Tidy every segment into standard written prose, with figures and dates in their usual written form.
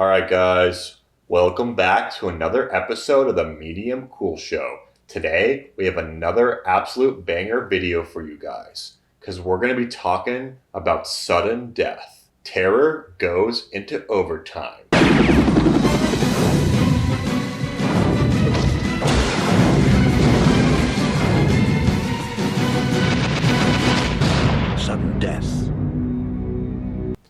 Alright guys, welcome back to another episode of the Medium Cool Show. Today, we have another absolute banger video for you guys, because we're going to be talking about sudden death. Terror goes into overtime. Sudden death.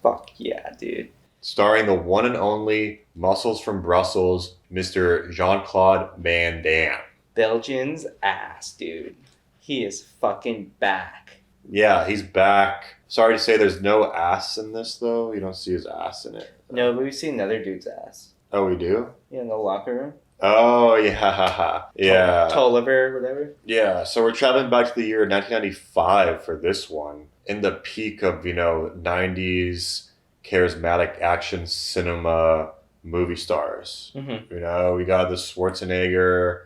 Fuck yeah, dude. Starring the one and only Muscles from Brussels, Mr. Jean-Claude Van Damme. Belgian's ass, dude. He is fucking back. Yeah, he's back. Sorry to say there's no ass in this, though. You don't see his ass in it. No, but we see another dude's ass. Oh, we do? Yeah, in the locker room. Oh, yeah. Yeah. Tolliver, whatever. Yeah, so we're traveling back to the year 1995 for this one. In the peak of, 90s charismatic action cinema movie stars. Mm-hmm. We got the Schwarzenegger,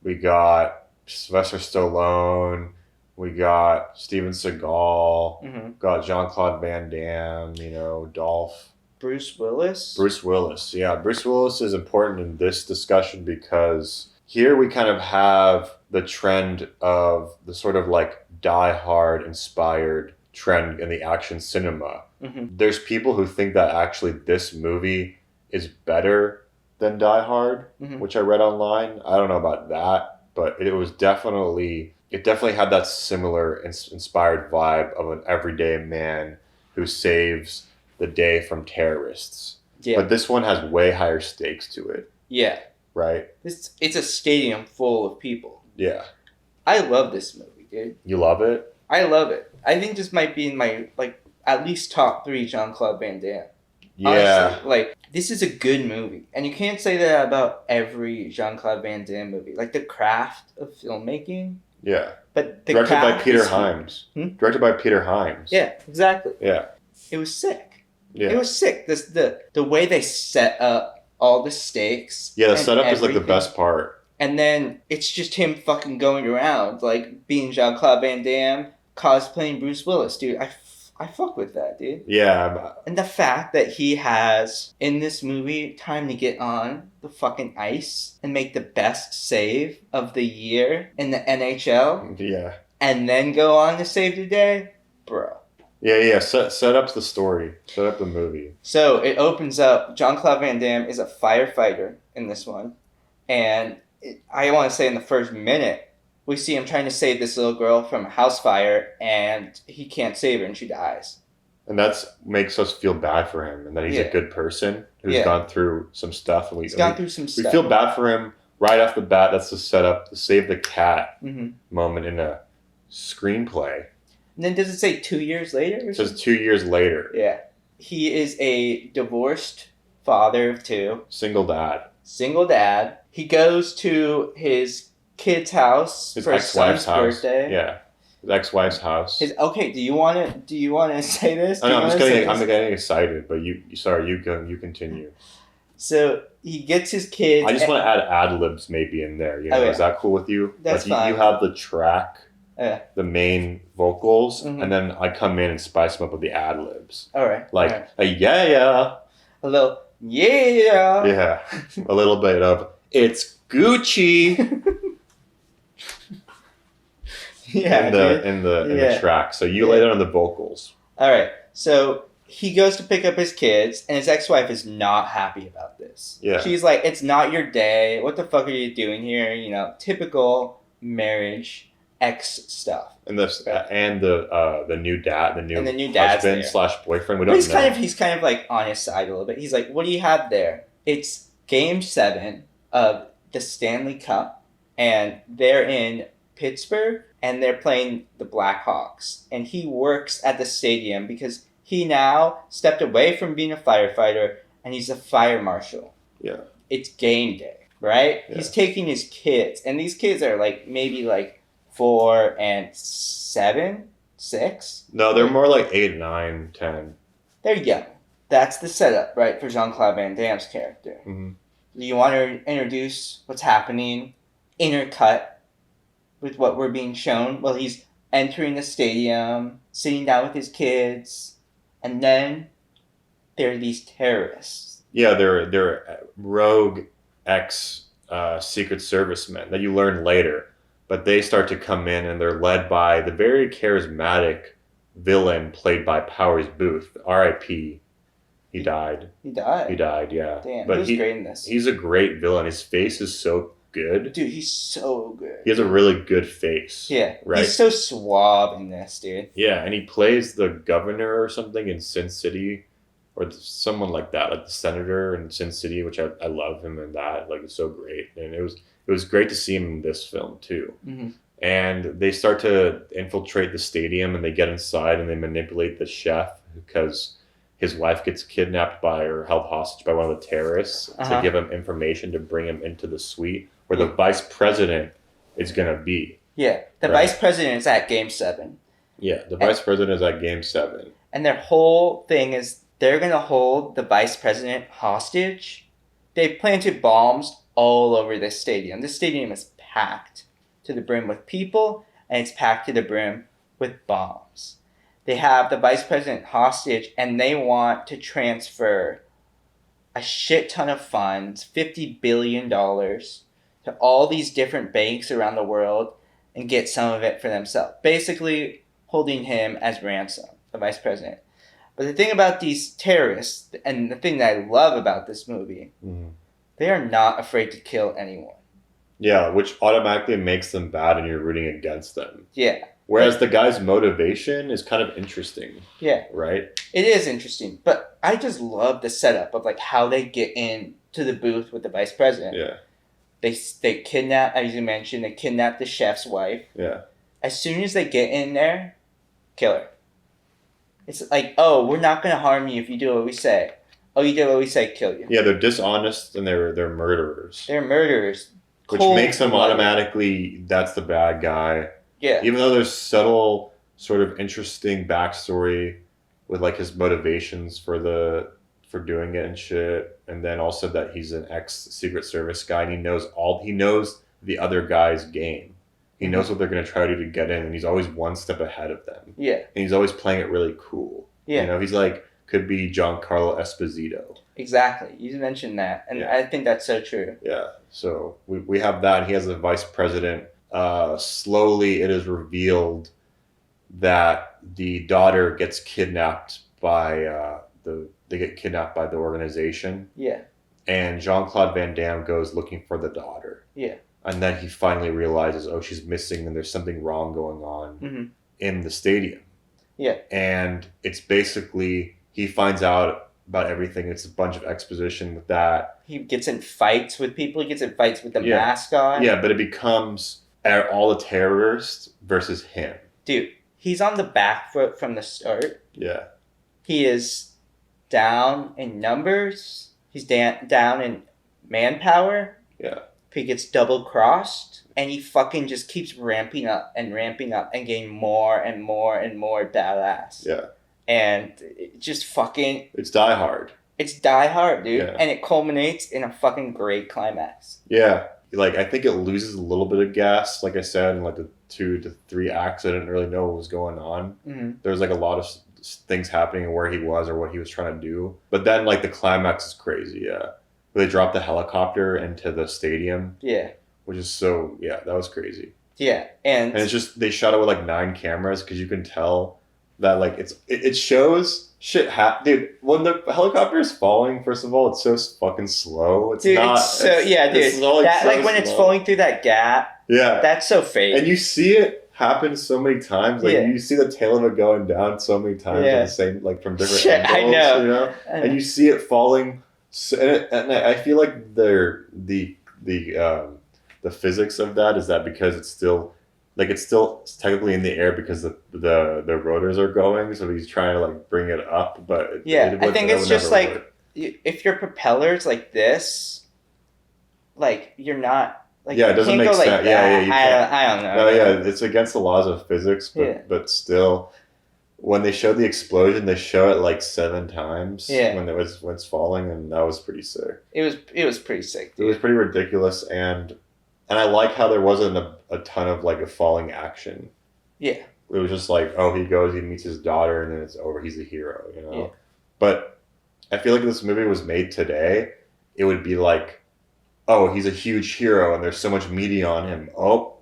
we got Sylvester Stallone, we got Steven Seagal, got Jean-Claude Van Damme, Dolph. Bruce Willis? Bruce Willis, yeah. Bruce Willis is important in this discussion because here we kind of have the trend of the sort of like Die Hard inspired trend in the action cinema. Mm-hmm. There's people who think that actually this movie is better than Die Hard, which I read online. I don't know about that, but it definitely had that similar inspired vibe of an everyday man who saves the day from terrorists. Yeah. But this one has way higher stakes to it. Yeah. Right? It's a stadium full of people. Yeah. I love this movie, dude. You love it? I love it. I think this might be in my, at least top 3 Jean-Claude Van Damme. Yeah. Honestly, this is a good movie. And you can't say that about every Jean-Claude Van Damme movie. Like, the craft of filmmaking. Yeah. But the Directed by craft Peter is- Hyams. Hmm? Directed by Peter Hyams. Yeah, exactly. Yeah. It was sick. Yeah. It was sick. The way they set up all the stakes. Yeah, the and setup is like the everything. best part. And then it's just him fucking going around, like being Jean-Claude Van Damme, cosplaying Bruce Willis, dude. I fuck with that, dude. Yeah. And the fact that he has, in this movie, time to get on the fucking ice and make the best save of the year in the NHL, Yeah. and then go on to save the day, bro. Yeah. Set up the story. Set up the movie. So it opens up, Jean-Claude Van Damme is a firefighter in this one. And I want to say in the first minute, we see him trying to save this little girl from a house fire, and he can't save her, and she dies. And that makes us feel bad for him, and that he's a good person who's gone through some stuff. And we feel bad for him right off the bat. That's the setup, the save the cat moment in a screenplay. And then does it say 2 years later? It says 2 years later. Yeah. He is a divorced father of 2. Single dad. He goes to his kid's house His for his ex-wife's son's house. birthday. Yeah. His ex-wife's house. Okay, do you want to say this? I know, I'm getting excited, but you continue. So he gets his kids. I just want to add ad-libs maybe in there. Is that cool with you? That's fine. You have the track, the main vocals, Mhm. and then I come in and spice them up with the ad-libs. All right. A yeah. A little yeah. Yeah. A little bit of it's Gucci Yeah. in the track. So you lay down on the vocals. All right. So he goes to pick up his kids, and his ex-wife is not happy about this. Yeah. She's like, "It's not your day. What the fuck are you doing here?" Typical marriage ex stuff. And the new dad, the new dad's husband there. / boyfriend. We But don't know. he's kind of like on his side a little bit. He's like, "What do you have there?" It's Game 7 of the Stanley Cup, and they're in Pittsburgh, and they're playing the Blackhawks. And he works at the stadium because he now stepped away from being a firefighter, and he's a fire marshal. Yeah. It's game day, right? Yeah. He's taking his kids, and these kids are maybe 4 and 7, 6. No, they're more like 8, 9, 10. They're young. That's the setup, right, for Jean-Claude Van Damme's character. Mm-hmm. You want to introduce what's happening, intercut with what we're being shown. Well, he's entering the stadium, sitting down with his kids, and then there are these terrorists Yeah, they're rogue ex Secret Servicemen that you learn later, but they start to come in and they're led by the very charismatic villain played by Powers Booth. R.I.P. He died. He died. He died. Yeah. Damn, but he was great in this. He's a great villain. His face is so good. Dude, he's so good. He has a really good face. Yeah. Right. He's so suave in this, dude. Yeah, and he plays the governor or something in Sin City. Or someone like that, like the senator in Sin City, which I love him in that. Like, it's so great. And it was great to see him in this film, too. Mm-hmm. And they start to infiltrate the stadium, and they get inside, and they manipulate the chef because his wife gets kidnapped by or held hostage by one of the terrorists to give him information to bring him into the suite where the vice president is going to be. Yeah, the vice president is at Game 7. Yeah, the vice president is at Game 7. And their whole thing is they're going to hold the vice president hostage. They've planted bombs all over this stadium. This stadium is packed to the brim with people, and it's packed to the brim with bombs. They have the vice president hostage, and they want to transfer a shit ton of funds, $50 billion, to all these different banks around the world and get some of it for themselves. Basically, holding him as ransom, the vice president. But the thing about these terrorists, and the thing that I love about this movie, they are not afraid to kill anyone. Yeah, which automatically makes them bad and you're rooting against them. Yeah. Whereas the guy's motivation is kind of interesting. Yeah. Right? It is interesting. But I just love the setup of like how they get into the booth with the vice president. Yeah. They kidnap, as you mentioned, they kidnap the chef's wife. Yeah. As soon as they get in there, kill her. It's like, oh, we're not going to harm you if you do what we say. Oh, you did what we say, kill you. Yeah, they're dishonest and they're murderers. They're murderers. Which makes them automatically, that's the bad guy. Yeah. Even though there's subtle, sort of interesting backstory with like his motivations for doing it and shit. And then also that he's an ex-Secret Service guy and he knows the other guy's game. He knows what they're going to try to do to get in, and he's always one step ahead of them. Yeah. And he's always playing it really cool. Yeah. You know, he's like, could be Giancarlo Esposito. Exactly. You mentioned that, and I think that's so true. Yeah. So we have that, and he has a vice president. Slowly it is revealed that the daughter gets kidnapped by they get kidnapped by the organization. Yeah. And Jean-Claude Van Damme goes looking for the daughter. Yeah. And then he finally realizes, oh, she's missing and there's something wrong going on in the stadium. Yeah. And it's basically, he finds out about everything. It's a bunch of exposition with that. He gets in fights with people. He gets in fights with the mask on. Yeah, but it becomes all the terrorists versus him. Dude, he's on the back foot from the start. Yeah. He is down in numbers. He's down in manpower. Yeah. He gets double crossed, and he fucking just keeps ramping up and getting more and more and more badass. Yeah. And it just fucking... It's Die Hard. It's Die Hard, dude. Yeah. And it culminates in a fucking great climax. Yeah. Like, I think it loses a little bit of gas, like I said, in like the 2 to 3 acts. I didn't really know what was going on. Mm-hmm. There's like a lot of things happening and where he was or what he was trying to do. But then like the climax is crazy, yeah. They dropped the helicopter into the stadium. Yeah. Which is so, that was crazy. Yeah. And it's just, they shot it with like 9 cameras because you can tell that like it shows shit dude, when the helicopter is falling, first of all, it's so fucking slow. It's dude, not. It's so, dude. It's like when it's falling through that gap. Yeah. That's so fake. And you see it happen so many times. Like you see the tail of it going down so many times on the same, like from different angles. I know. You know? And you see it falling. So, and I feel like the physics of that is that because it's still technically in the air because the rotors are going, so he's trying to like bring it up, but I think it's just like if your propeller's like this, like you're not like it doesn't make sense. Like you can't. I don't know. No, it's against the laws of physics, but still. When they showed the explosion, they show it like 7 times when it's falling, and that was pretty sick. It was pretty sick, dude. It was pretty ridiculous, and I like how there wasn't a ton of like a falling action. Yeah. It was just like, oh, he goes, he meets his daughter, and then it's over. He's a hero, you know? Yeah. But I feel like if this movie was made today, it would be like, oh, he's a huge hero and there's so much media on him. Oh,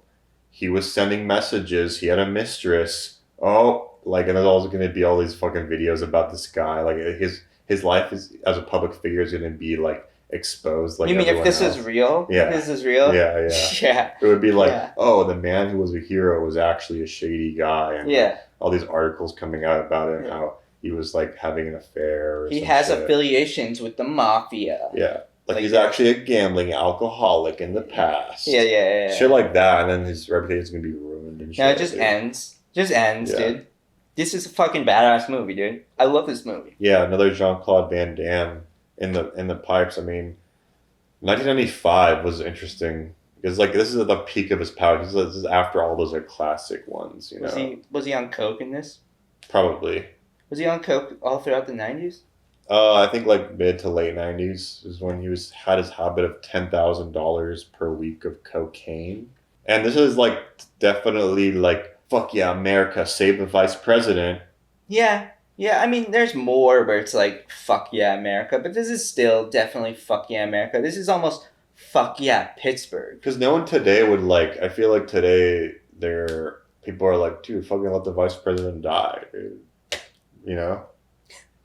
he was sending messages. He had a mistress. Oh, like, and there's also going to be all these fucking videos about this guy. Like, his life is as a public figure is going to be like exposed. Like, you mean if this else. is real? Yeah. If this is real? Yeah. Yeah. It would be like, Yeah. oh, the man who was a hero was actually a shady guy, and Yeah. all these articles coming out about him, Yeah. how he was like having an affair. Or He some has shit. affiliations with the mafia. Yeah. Like he's yeah. actually a gambling alcoholic in the past. Yeah. Shit like that, and then his reputation is gonna be ruined and shit. No, it just ends. Just ends, Yeah. dude. This is a fucking badass movie, dude. I love this movie. Yeah, another Jean-Claude Van Damme in the pipes. I mean, 1995 was interesting because like this is at the peak of his power. This is after all those like classic ones. You know, Was he on coke in this? probably. Was he on coke all throughout the 90s? I think like mid to late 90s is when he had his habit of $10,000 per week of cocaine. And this is like definitely like, fuck yeah, America, save the vice president. Yeah. I mean, there's more where it's like, fuck yeah, America. But this is still definitely fuck yeah, America. This is almost fuck yeah, Pittsburgh. Because no one today would like, I feel like today people are like, dude, fucking let the vice president die, dude. You know?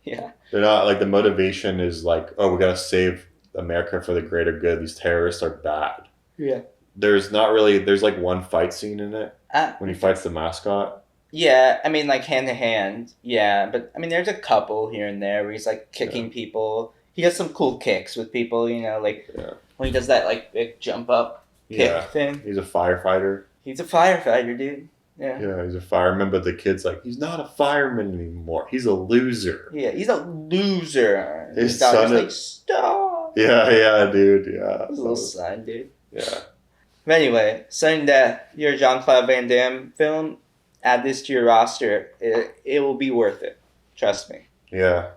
Yeah. They're not like, the motivation is like, oh, we gotta save America for the greater good. These terrorists are bad. Yeah. There's like one fight scene in it when he fights the mascot. Yeah, I mean, like hand to hand. Yeah, but I mean, there's a couple here and there where he's like kicking people. He does some cool kicks with people, you know, like when he does that like big jump up kick thing. He's a firefighter. He's a firefighter, dude. Yeah, he's a fireman, but the kid's like, he's not a fireman anymore. He's a loser. Yeah, he's a loser. His daughter's son like, stop. Yeah, dude. Yeah. His little son, dude. Yeah. But anyway, sudden death. You're a Jean-Claude Van Damme film. Add this to your roster. It will be worth it. Trust me. Yeah.